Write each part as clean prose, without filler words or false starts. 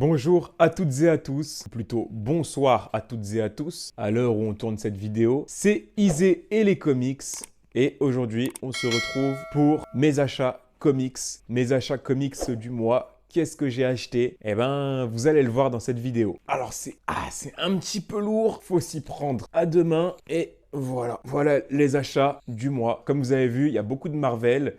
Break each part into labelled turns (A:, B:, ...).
A: Bonjour à toutes et à tous, plutôt bonsoir à toutes et à tous, à l'heure où on tourne cette vidéo. C'est Isé et les comics, et aujourd'hui on se retrouve pour mes achats comics du mois. Qu'est-ce que j'ai acheté? Eh ben, vous allez le voir dans cette vidéo. Alors c'est un petit peu lourd, faut s'y prendre à deux mains et voilà les achats du mois. Comme vous avez vu, il y a beaucoup de Marvel.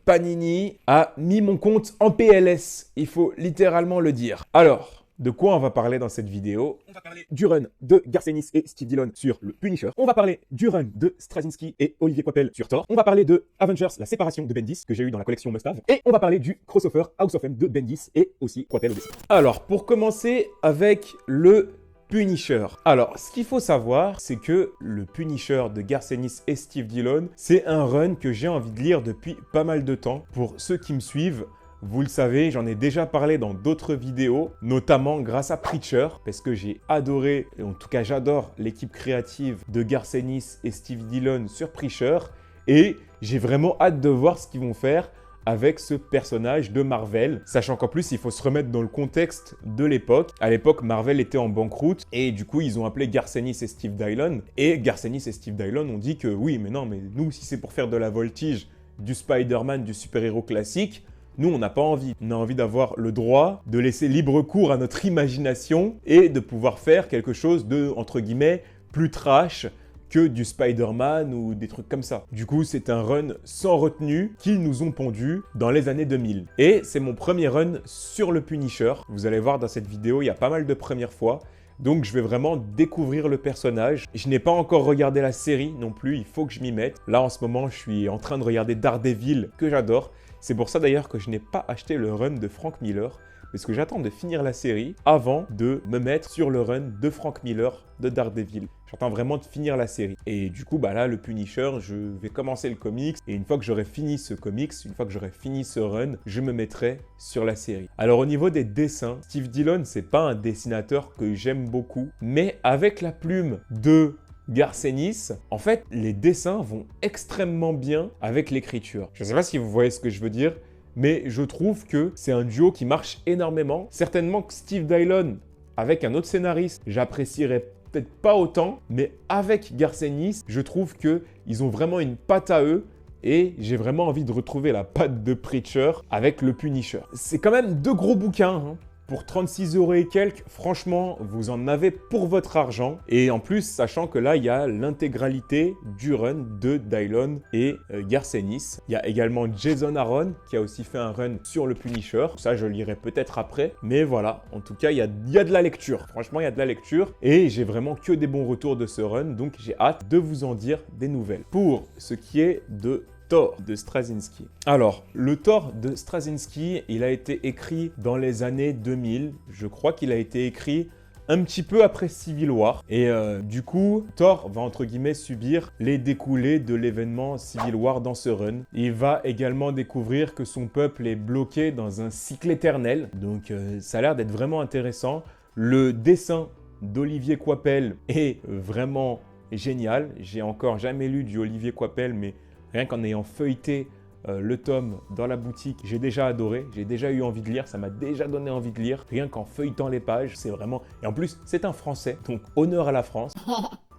A: Panini a mis mon compte en PLS, il faut littéralement le dire. Alors, de quoi on va parler dans cette vidéo? On va parler du run de Garcenis et Steve Dillon sur le Punisher. On va parler du run de Straczynski et Olivier Coipel sur Thor. On va parler de Avengers, la séparation de Bendis, que j'ai eu dans la collection Must-Have. Et on va parler du crossover House of M de Bendis et aussi Coipel au dessin. Alors, pour commencer avec le Punisher. Alors, ce qu'il faut savoir, c'est que le Punisher de Garcenis et Steve Dillon, c'est un run que j'ai envie de lire depuis pas mal de temps. Pour ceux qui me suivent, vous le savez, j'en ai déjà parlé dans d'autres vidéos, notamment grâce à Preacher, parce que j'ai adoré, et en tout cas j'adore l'équipe créative de Garcenis et Steve Dillon sur Preacher, et j'ai vraiment hâte de voir ce qu'ils vont faire avec ce personnage de Marvel, sachant qu'en plus il faut se remettre dans le contexte de l'époque. À l'époque, Marvel était en banqueroute et du coup ils ont appelé Garcenis et Steve Dillon. Et Garcenis et Steve Dillon ont dit que oui, mais non, mais nous si c'est pour faire de la voltige, du Spider-Man, du super-héros classique, nous on n'a pas envie. On a envie d'avoir le droit de laisser libre cours à notre imagination et de pouvoir faire quelque chose de, entre guillemets, plus trash que du Spider-Man ou des trucs comme ça. Du coup, c'est un run sans retenue qu'ils nous ont pondu dans les années 2000. Et c'est mon premier run sur le Punisher. Vous allez voir dans cette vidéo, il y a pas mal de premières fois. Donc je vais vraiment découvrir le personnage. Je n'ai pas encore regardé la série non plus, il faut que je m'y mette. Là en ce moment, je suis en train de regarder Daredevil, que j'adore. C'est pour ça d'ailleurs que je n'ai pas acheté le run de Frank Miller, parce que j'attends de finir la série avant de me mettre sur le run de Frank Miller de Daredevil. J'attends vraiment de finir la série. Et du coup, bah là, le Punisher, je vais commencer le comics. Et une fois que j'aurai fini ce comics, une fois que j'aurai fini ce run, je me mettrai sur la série. Alors au niveau des dessins, Steve Dillon, c'est pas un dessinateur que j'aime beaucoup. Mais avec la plume de Garcenis, en fait, les dessins vont extrêmement bien avec l'écriture. Je ne sais pas si vous voyez ce que je veux dire, mais je trouve que c'est un duo qui marche énormément. Certainement que Steve Dillon, avec un autre scénariste, j'apprécierais peut-être pas autant, mais avec Garcenis, je trouve qu'ils ont vraiment une patte à eux et j'ai vraiment envie de retrouver la patte de Preacher avec le Punisher. C'est quand même deux gros bouquins, hein. Pour 36 € et quelques, franchement, vous en avez pour votre argent. Et en plus, sachant que là, il y a l'intégralité du run de Dillon et Garcenis. Il y a également Jason Aaron qui a aussi fait un run sur le Punisher. Ça, je lirai peut-être après. Mais voilà, en tout cas, il y a de la lecture. Franchement, il y a de la lecture. Et j'ai vraiment que des bons retours de ce run. Donc, j'ai hâte de vous en dire des nouvelles. Pour ce qui est de Thor de Straczynski. Alors, le Thor de Straczynski, il a été écrit dans les années 2000. Je crois qu'il a été écrit un petit peu après Civil War. Et du coup, Thor va entre guillemets subir les découlés de l'événement Civil War dans ce run. Il va également découvrir que son peuple est bloqué dans un cycle éternel. Donc ça a l'air d'être vraiment intéressant. Le dessin d'Olivier Coipel est vraiment génial. J'ai encore jamais lu du Olivier Coipel, mais rien qu'en ayant feuilleté le tome dans la boutique, j'ai déjà adoré, j'ai déjà eu envie de lire, ça m'a déjà donné envie de lire. Rien qu'en feuilletant les pages, c'est vraiment... Et en plus, c'est un Français, donc honneur à la France.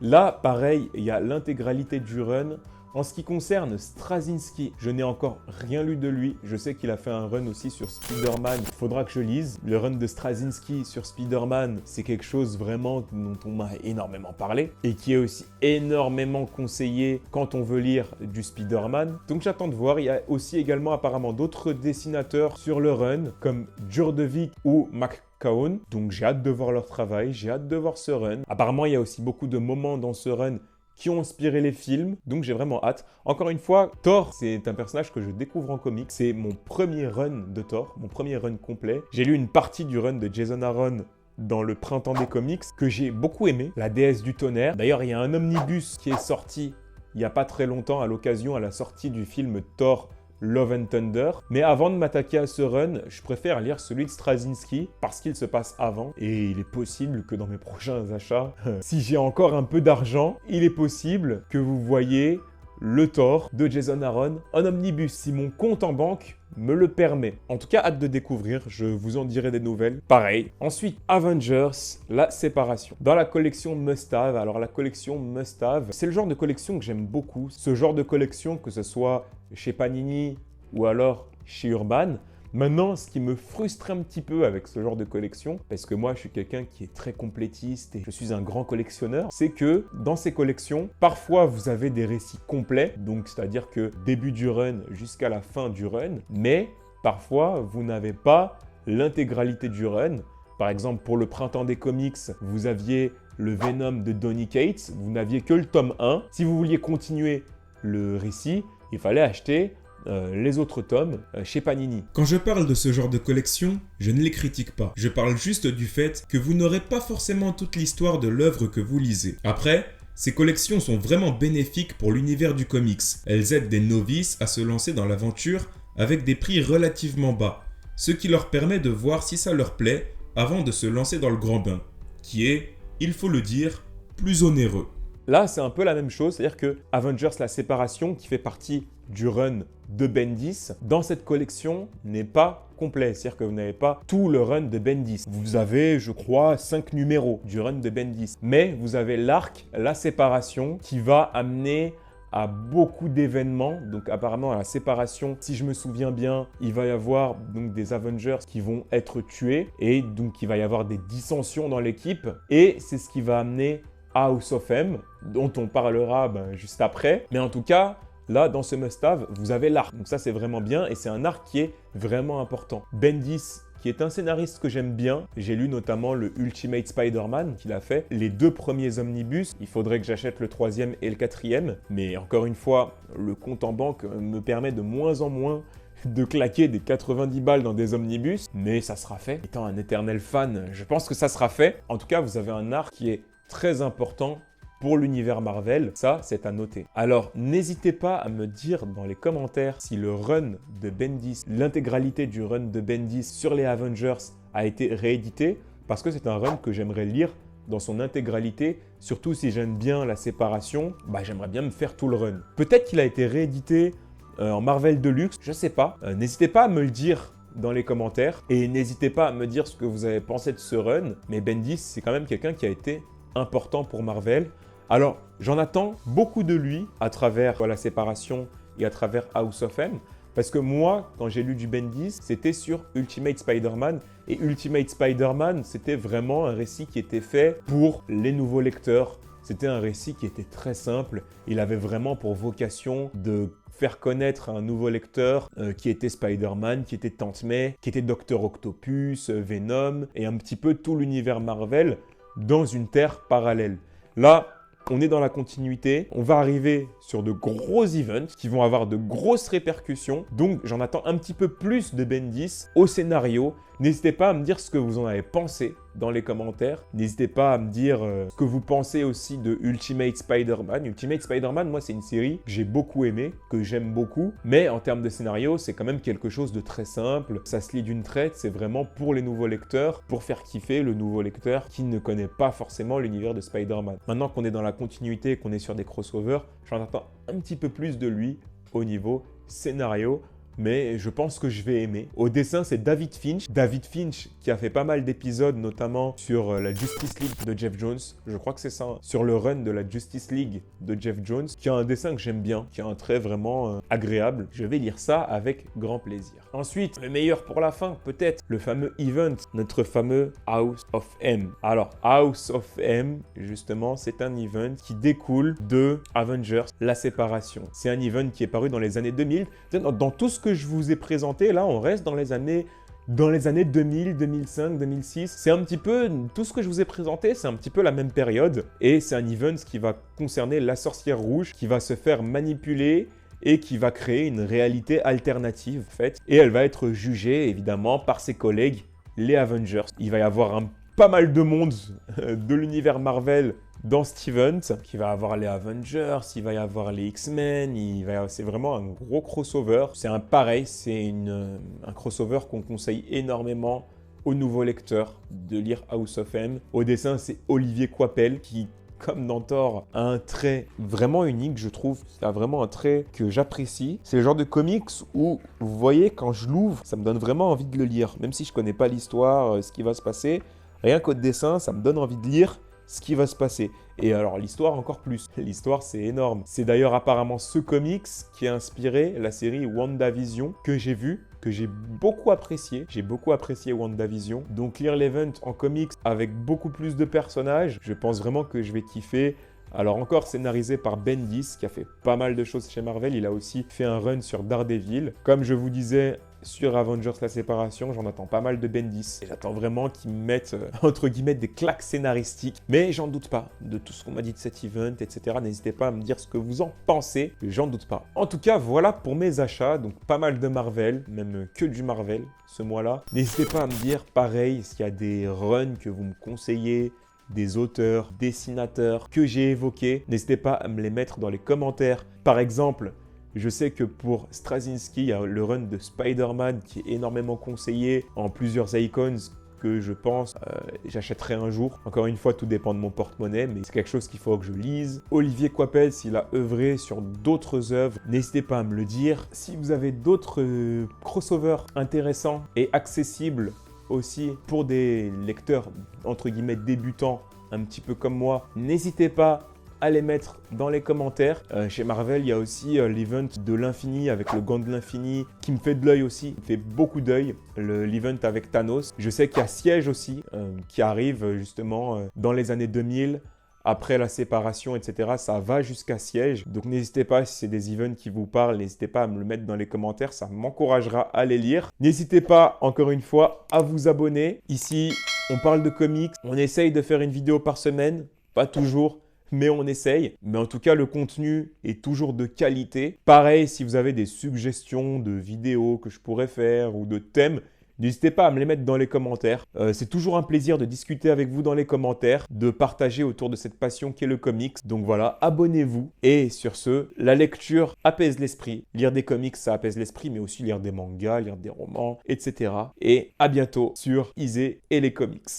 A: Là, pareil, il y a l'intégralité du run. En ce qui concerne Straczynski, je n'ai encore rien lu de lui. Je sais qu'il a fait un run aussi sur Spider-Man. Il faudra que je lise. Le run de Straczynski sur Spider-Man, c'est quelque chose vraiment dont on m'a énormément parlé et qui est aussi énormément conseillé quand on veut lire du Spider-Man. Donc j'attends de voir. Il y a aussi également apparemment d'autres dessinateurs sur le run comme Djurdovic ou McCown. Donc j'ai hâte de voir leur travail, j'ai hâte de voir ce run. Apparemment, il y a aussi beaucoup de moments dans ce run qui ont inspiré les films, donc j'ai vraiment hâte. Encore une fois, Thor, c'est un personnage que je découvre en comics. C'est mon premier run de Thor, mon premier run complet. J'ai lu une partie du run de Jason Aaron dans le printemps des comics, que j'ai beaucoup aimé, la déesse du tonnerre. D'ailleurs, il y a un omnibus qui est sorti il n'y a pas très longtemps à l'occasion, à la sortie du film Thor Love and Thunder. Mais avant de m'attaquer à ce run, je préfère lire celui de Straczynski parce qu'il se passe avant. Et il est possible que dans mes prochains achats, si j'ai encore un peu d'argent, il est possible que vous voyez le Thor de Jason Aaron en omnibus, si mon compte en banque me le permet. En tout cas, hâte de découvrir, je vous en dirai des nouvelles. Pareil. Ensuite, Avengers, la séparation. Dans la collection Must Have, alors la collection Must Have, c'est le genre de collection que j'aime beaucoup. Ce genre de collection, que ce soit chez Panini ou alors chez Urban. Maintenant, ce qui me frustre un petit peu avec ce genre de collection, parce que moi je suis quelqu'un qui est très complétiste et je suis un grand collectionneur, c'est que dans ces collections, parfois vous avez des récits complets, donc c'est-à-dire que début du run jusqu'à la fin du run, mais parfois vous n'avez pas l'intégralité du run. Par exemple, pour le printemps des comics, vous aviez le Venom de Donny Cates, vous n'aviez que le tome 1. Si vous vouliez continuer le récit, il fallait acheter les autres tomes chez Panini.
B: Quand je parle de ce genre de collection, je ne les critique pas. Je parle juste du fait que vous n'aurez pas forcément toute l'histoire de l'œuvre que vous lisez. Après, ces collections sont vraiment bénéfiques pour l'univers du comics. Elles aident des novices à se lancer dans l'aventure avec des prix relativement bas, ce qui leur permet de voir si ça leur plaît avant de se lancer dans le grand bain, qui est, il faut le dire, plus onéreux.
A: Là, c'est un peu la même chose, c'est-à-dire que Avengers, la séparation, qui fait partie du run de Bendis, dans cette collection n'est pas complet. C'est-à-dire que vous n'avez pas tout le run de Bendis. Vous avez, je crois, 5 numéros du run de Bendis. Mais vous avez l'arc, la séparation, qui va amener à beaucoup d'événements. Donc apparemment à la séparation, si je me souviens bien, il va y avoir donc des Avengers qui vont être tués et donc il va y avoir des dissensions dans l'équipe et c'est ce qui va amener House of M, dont on parlera juste après. Mais en tout cas, là, dans ce must-have, vous avez l'arc. Donc ça, c'est vraiment bien et c'est un arc qui est vraiment important. Bendis, qui est un scénariste que j'aime bien. J'ai lu notamment le Ultimate Spider-Man qu'il a fait. Les 2 premiers omnibus, il faudrait que j'achète le 3e et le 4e. Mais encore une fois, le compte en banque me permet de moins en moins de claquer des 90 balles dans des omnibus. Mais ça sera fait. Étant un éternel fan, je pense que ça sera fait. En tout cas, vous avez un arc qui est très important pour l'univers Marvel, ça c'est à noter. Alors n'hésitez pas à me dire dans les commentaires si le run de Bendis, l'intégralité du run de Bendis sur les Avengers a été réédité, parce que c'est un run que j'aimerais lire dans son intégralité, surtout si j'aime bien la séparation, j'aimerais bien me faire tout le run. Peut-être qu'il a été réédité en Marvel Deluxe, je sais pas. N'hésitez pas à me le dire dans les commentaires et n'hésitez pas à me dire ce que vous avez pensé de ce run, mais Bendis c'est quand même quelqu'un qui a été important pour Marvel. Alors, j'en attends beaucoup de lui à travers la séparation et à travers House of M. Parce que moi, quand j'ai lu du Bendis, c'était sur Ultimate Spider-Man. Et Ultimate Spider-Man, c'était vraiment un récit qui était fait pour les nouveaux lecteurs. C'était un récit qui était très simple. Il avait vraiment pour vocation de faire connaître un nouveau lecteur qui était Spider-Man, qui était Tante May, qui était Docteur Octopus, Venom et un petit peu tout l'univers Marvel dans une terre parallèle. Là, on est dans la continuité, on va arriver sur de gros events qui vont avoir de grosses répercussions. Donc, j'en attends un petit peu plus de Bendis au scénario. N'hésitez pas à me dire ce que vous en avez pensé dans les commentaires. N'hésitez pas à me dire ce que vous pensez aussi de Ultimate Spider-Man. Ultimate Spider-Man, moi, c'est une série que j'ai beaucoup aimée, que j'aime beaucoup. Mais en termes de scénario, c'est quand même quelque chose de très simple. Ça se lit d'une traite, c'est vraiment pour les nouveaux lecteurs, pour faire kiffer le nouveau lecteur qui ne connaît pas forcément l'univers de Spider-Man. Maintenant qu'on est dans la continuité, qu'on est sur des crossovers, j'en attends un petit peu plus de lui au niveau scénario. Mais je pense que je vais aimer. Au dessin, c'est David Finch. David Finch qui a fait pas mal d'épisodes, notamment sur la Justice League de Jeff Jones. Je crois que c'est ça, sur le run de la Justice League de Jeff Jones, qui a un dessin que j'aime bien, qui a un trait vraiment agréable. Je vais lire ça avec grand plaisir. Ensuite, le meilleur pour la fin, peut-être, le fameux event, notre fameux House of M. Alors, House of M, justement, c'est un event qui découle de Avengers, la séparation. C'est un event qui est paru dans les années 2000. Dans tout ce que je vous ai présenté, là, on reste dans les années 2000, 2005, 2006. C'est un petit peu, tout ce que je vous ai présenté, c'est un petit peu la même période. Et c'est un event qui va concerner la sorcière rouge, qui va se faire manipuler et qui va créer une réalité alternative, en fait. Et elle va être jugée, évidemment, par ses collègues, les Avengers. Il va y avoir pas mal de monde de l'univers Marvel dans cet event. Il va y avoir les Avengers, il va y avoir les X-Men, c'est vraiment un gros crossover. C'est un crossover qu'on conseille énormément aux nouveaux lecteurs de lire House of M. Au dessin, c'est Olivier Coipel qui comme dans Thor, a un trait vraiment unique, je trouve. Il a vraiment un trait que j'apprécie. C'est le genre de comics où, vous voyez, quand je l'ouvre, ça me donne vraiment envie de le lire. Même si je connais pas l'histoire, ce qui va se passer, rien qu'au dessin, ça me donne envie de lire ce qui va se passer. Et alors l'histoire encore plus. L'histoire c'est énorme. C'est d'ailleurs apparemment ce comics qui a inspiré la série WandaVision que j'ai vue, que j'ai beaucoup apprécié. J'ai beaucoup apprécié WandaVision. Donc lire l'event en comics avec beaucoup plus de personnages, je pense vraiment que je vais kiffer. Alors encore scénarisé par Bendis qui a fait pas mal de choses chez Marvel. Il a aussi fait un run sur Daredevil. Comme je vous disais, sur Avengers La Séparation, j'en attends pas mal de Bendis. Et j'attends vraiment qu'ils mettent, entre guillemets, des claques scénaristiques. Mais j'en doute pas de tout ce qu'on m'a dit de cet event, etc. N'hésitez pas à me dire ce que vous en pensez. J'en doute pas. En tout cas, voilà pour mes achats. Donc pas mal de Marvel, même que du Marvel ce mois-là. N'hésitez pas à me dire, pareil, s'il y a des runs que vous me conseillez, des auteurs, dessinateurs que j'ai évoqués. N'hésitez pas à me les mettre dans les commentaires. Par exemple, je sais que pour Straczynski, il y a le run de Spider-Man qui est énormément conseillé en plusieurs icons que je pense j'achèterai un jour. Encore une fois, tout dépend de mon porte-monnaie, mais c'est quelque chose qu'il faut que je lise. Olivier Coipel, s'il a œuvré sur d'autres œuvres, n'hésitez pas à me le dire. Si vous avez d'autres crossovers intéressants et accessibles aussi pour des lecteurs entre guillemets débutants, un petit peu comme moi, n'hésitez pas à les mettre dans les commentaires. Chez Marvel, il y a aussi l'event de l'infini avec le gant de l'infini qui me fait de l'œil aussi, me fait beaucoup d'œil, l'event avec Thanos. Je sais qu'il y a Siège aussi qui arrive justement dans les années 2000. Après la séparation, etc., ça va jusqu'à Siège. Donc n'hésitez pas, si c'est des events qui vous parlent, n'hésitez pas à me le mettre dans les commentaires, ça m'encouragera à les lire. N'hésitez pas, encore une fois, à vous abonner. Ici, on parle de comics, on essaye de faire une vidéo par semaine, pas toujours, mais on essaye. Mais en tout cas, le contenu est toujours de qualité. Pareil, si vous avez des suggestions de vidéos que je pourrais faire ou de thèmes, n'hésitez pas à me les mettre dans les commentaires. C'est toujours un plaisir de discuter avec vous dans les commentaires, de partager autour de cette passion qu'est le comics. Donc voilà, abonnez-vous. Et sur ce, la lecture apaise l'esprit. Lire des comics, ça apaise l'esprit, mais aussi lire des mangas, lire des romans, etc. Et à bientôt sur Isé et les comics.